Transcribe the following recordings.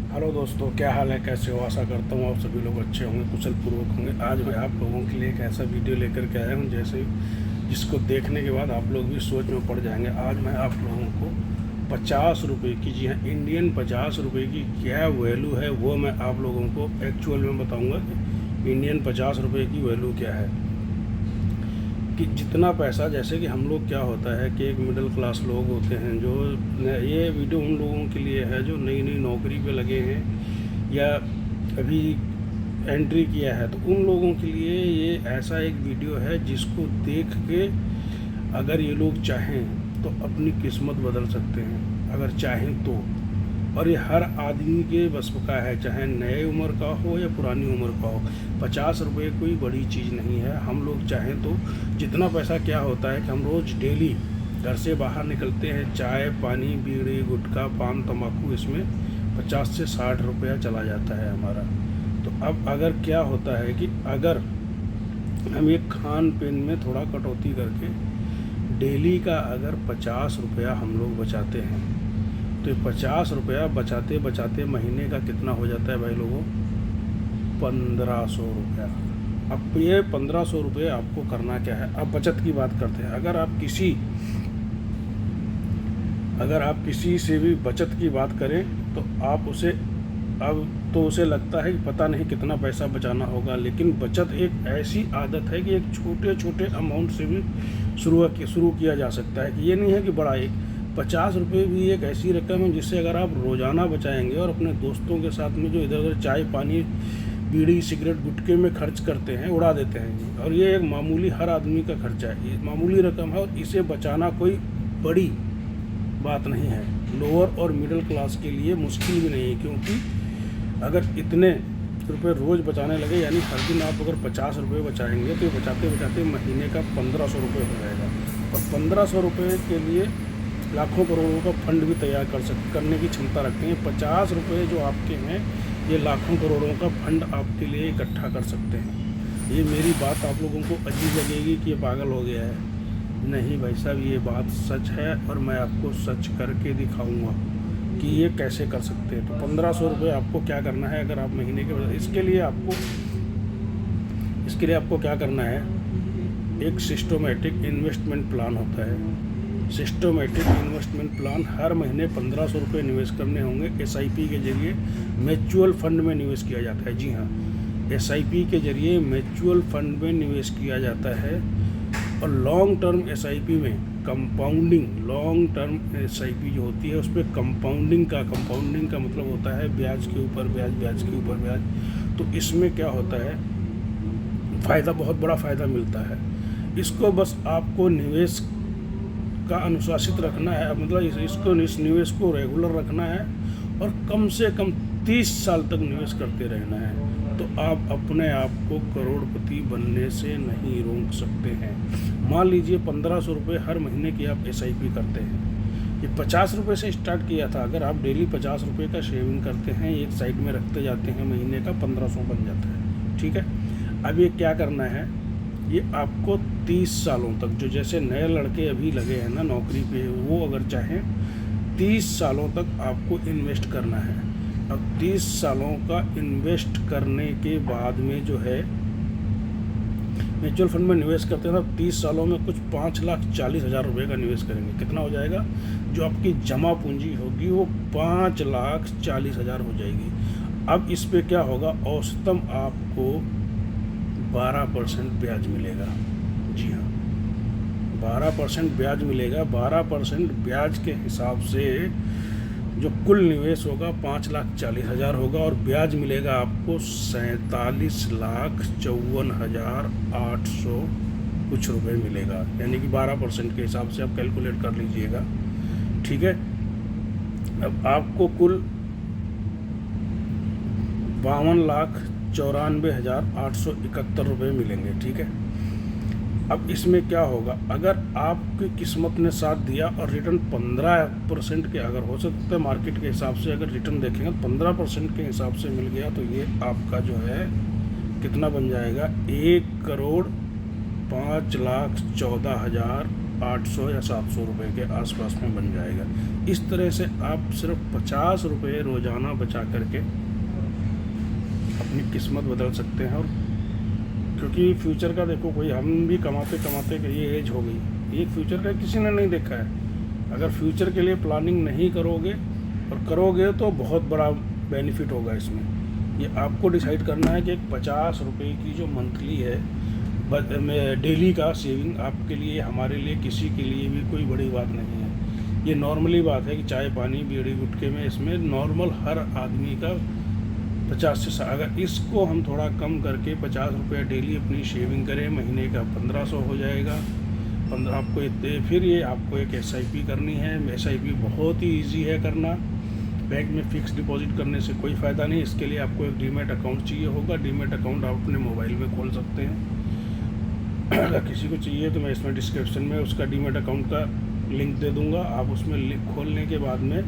Hello दोस्तों, क्या हाल है, कैसे हो। आशा करता हूँ आप सभी लोग अच्छे होंगे, कुशल पूर्वक होंगे। आज मैं आप लोगों के लिए एक ऐसा वीडियो लेकर के आया हूँ जैसे जिसको देखने के बाद आप लोग भी सोच में पड़ जाएंगे। आज मैं आप लोगों को 50 रुपये की, जी हाँ, इंडियन 50 रुपये की क्या वैल्यू है वो मैं आप लोगों को एक्चुअल में बताऊँगा कि इंडियन 50 रुपये की वैल्यू क्या है। कि जितना पैसा, जैसे कि हम लोग, क्या होता है कि एक मिडिल क्लास लोग होते हैं जो, ये वीडियो उन लोगों के लिए है जो नई नई नौकरी पे लगे हैं या अभी एंट्री किया है, तो उन लोगों के लिए ये ऐसा एक वीडियो है जिसको देख के अगर ये लोग चाहें तो अपनी किस्मत बदल सकते हैं, अगर चाहें तो। और ये हर आदमी के बस का है, चाहे नए उम्र का हो या पुरानी उम्र का हो। 50 रुपये कोई बड़ी चीज़ नहीं है। हम लोग चाहें तो जितना पैसा, क्या होता है कि हम रोज़ डेली घर से बाहर निकलते हैं, चाय पानी बीड़ी गुटखा पान तम्बाकू, इसमें 50 से 60 रुपया चला जाता है हमारा। तो अब अगर क्या होता है कि अगर हम एक खान पीन में थोड़ा कटौती करके डेली का अगर 50 रुपया हम लोग बचाते हैं, तो 50 रुपया बचाते बचाते महीने का कितना हो जाता है भाई लोगों? 1500 रुपया। अब ये 1500 रुपये आपको करना क्या है? अब बचत की बात करते हैं। अगर आप किसी से भी बचत की बात करें तो आप उसे, अब तो उसे लगता है कि पता नहीं कितना पैसा बचाना होगा, लेकिन बचत एक ऐसी आदत है कि एक छोटे छोटे अमाउंट से भी शुरू किया जा सकता है। कि ये नहीं है कि बड़ा, एक 50 रुपये भी एक ऐसी रकम है जिससे अगर आप रोज़ाना बचाएंगे और अपने दोस्तों के साथ में जो इधर उधर चाय पानी बीड़ी सिगरेट गुटखे में खर्च करते हैं, उड़ा देते हैं, और ये एक मामूली, हर आदमी का खर्चा है, ये मामूली रकम है और इसे बचाना कोई बड़ी बात नहीं है। लोअर और मिडिल क्लास के लिए मुश्किल भी नहीं है, क्योंकि अगर इतने रुपए रोज़ बचाने लगे, यानी हर दिन आप अगर 50 रुपये बचाएंगे तो बचाते बचाते महीने का 1500 रुपये हो जाएगा। और 1500 रुपये के लिए लाखों करोड़ों का फंड भी तैयार करने की क्षमता रखते हैं। 50 रुपये जो आपके हैं, ये लाखों करोड़ों का फंड आपके लिए इकट्ठा कर सकते हैं। ये मेरी बात आप लोगों को अजीब लगेगी कि ये पागल हो गया है, नहीं भाई साहब, ये बात सच है और मैं आपको सच करके दिखाऊंगा कि ये कैसे कर सकते हैं। तो 1500 रुपये आपको क्या करना है, अगर आप महीने के, इसके लिए आपको क्या करना है, एक सिस्टमेटिक इन्वेस्टमेंट प्लान होता है। सिस्टमेटिक इन्वेस्टमेंट प्लान, हर महीने 1500 रुपये निवेश करने होंगे। एसआईपी के जरिए म्यूचुअल फंड में निवेश किया जाता है। जी हाँ, एसआईपी के जरिए म्यूचुअल फंड में निवेश किया जाता है। और लॉन्ग टर्म एसआईपी में कंपाउंडिंग, लॉन्ग टर्म एसआईपी जो होती है उस पर कंपाउंडिंग का मतलब होता है ब्याज के ऊपर ब्याज, ब्याज के ऊपर ब्याज। तो इसमें क्या होता है, फ़ायदा, बहुत बड़ा फ़ायदा मिलता है। इसको बस आपको निवेश का अनुशासित रखना है, मतलब इस निवेश को रेगुलर रखना है और कम से कम 30 साल तक निवेश करते रहना है। तो आप अपने आप को करोड़पति बनने से नहीं रोक सकते हैं। मान लीजिए 1500 रुपये हर महीने की आप एसआईपी करते हैं। ये 50 रुपये से स्टार्ट किया था। अगर आप डेली 50 रुपये का सेविंग करते हैं, एक साइड में रखते जाते हैं, महीने का 1500 बन जाता है। ठीक है, अब ये क्या करना है, ये आपको 30 सालों तक, जो जैसे नए लड़के अभी लगे हैं ना नौकरी पे, वो अगर चाहें 30 सालों तक आपको इन्वेस्ट करना है। अब 30 सालों का इन्वेस्ट करने के बाद में जो है, म्यूचुअल फंड में निवेश करते हैं तो 30 सालों में कुछ 5,40,000 रुपये का निवेश करेंगे। कितना हो जाएगा? जो आपकी जमा पूंजी होगी वो 5,40,000 हो जाएगी। अब इस पे क्या होगा, औसतम आपको 12% ब्याज मिलेगा। जी हाँ, 12% ब्याज मिलेगा। 12% ब्याज के हिसाब से जो कुल निवेश होगा 5,40,000 होगा और ब्याज मिलेगा आपको 47,54,800 कुछ रुपए मिलेगा, यानी कि 12% के हिसाब से आप कैलकुलेट कर लीजिएगा। ठीक है, अब आपको कुल 52,94,871 रुपये मिलेंगे। ठीक है, अब इसमें क्या होगा, अगर आपकी किस्मत ने साथ दिया और रिटर्न 15% के, अगर हो सकता है मार्केट के हिसाब से अगर रिटर्न देखेंगे 15% के हिसाब से मिल गया, तो ये आपका जो है कितना बन जाएगा, 1,05,14,000 800 या 700 रुपये के आसपास में बन जाएगा। इस तरह से आप सिर्फ 50 रुपये रोज़ाना बचा करके अपनी किस्मत बदल सकते हैं। और क्योंकि फ्यूचर का देखो, कोई हम भी कमाते कमाते ये एज हो गई, ये फ्यूचर का किसी ने नहीं देखा है। अगर फ्यूचर के लिए प्लानिंग नहीं करोगे और करोगे तो बहुत बड़ा बेनिफिट होगा इसमें। ये आपको डिसाइड करना है कि एक 50 रुपये की जो मंथली है डेली का सेविंग आपके लिए, हमारे लिए, किसी के लिए भी कोई बड़ी बात नहीं है। ये नॉर्मली बात है कि चाय पानी बीड़ी गुटखे में इसमें नॉर्मल हर आदमी का 50 से अगर इसको हम थोड़ा कम करके 50 रुपये डेली अपनी शेविंग करें, महीने का 1500 हो जाएगा। 15 आपको इतने, फिर ये आपको एक SIP करनी है। SIP बहुत ही ईजी है करना। बैंक में फ़िक्स डिपॉजिट करने से कोई फ़ायदा नहीं। इसके लिए आपको एक डीमैट अकाउंट चाहिए होगा। डीमैट अकाउंट आप अपने मोबाइल में खोल सकते हैं। अगर किसी को चाहिए तो मैं इसमें डिस्क्रिप्शन में उसका डीमैट अकाउंट का लिंक दे दूंगा। आप उसमें खोलने के बाद में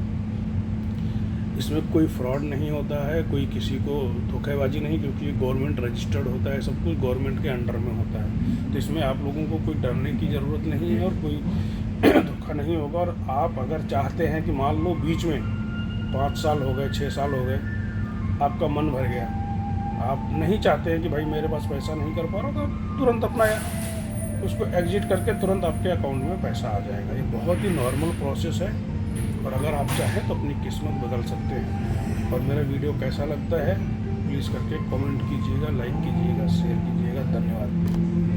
इसमें कोई फ्रॉड नहीं होता है, कोई किसी को धोखेबाजी नहीं, क्योंकि गवर्नमेंट रजिस्टर्ड होता है, सब कुछ गवर्नमेंट के अंडर में होता है। तो इसमें आप लोगों को कोई डरने की ज़रूरत नहीं है और कोई धोखा नहीं होगा। और आप अगर चाहते हैं कि मान लो बीच में 5 साल हो गए, 6 साल हो गए, आपका मन भर गया, आप नहीं चाहते हैं कि भाई मेरे पास पैसा नहीं कर पा रहा, तो आप तुरंत अपना उसको एग्जिट करके तुरंत आपके अकाउंट में पैसा आ जाएगा। ये बहुत ही नॉर्मल प्रोसेस है और अगर आप चाहें तो अपनी किस्मत बदल सकते हैं। और मेरा वीडियो कैसा लगता है प्लीज़ करके कमेंट कीजिएगा, लाइक कीजिएगा, शेयर कीजिएगा। धन्यवाद।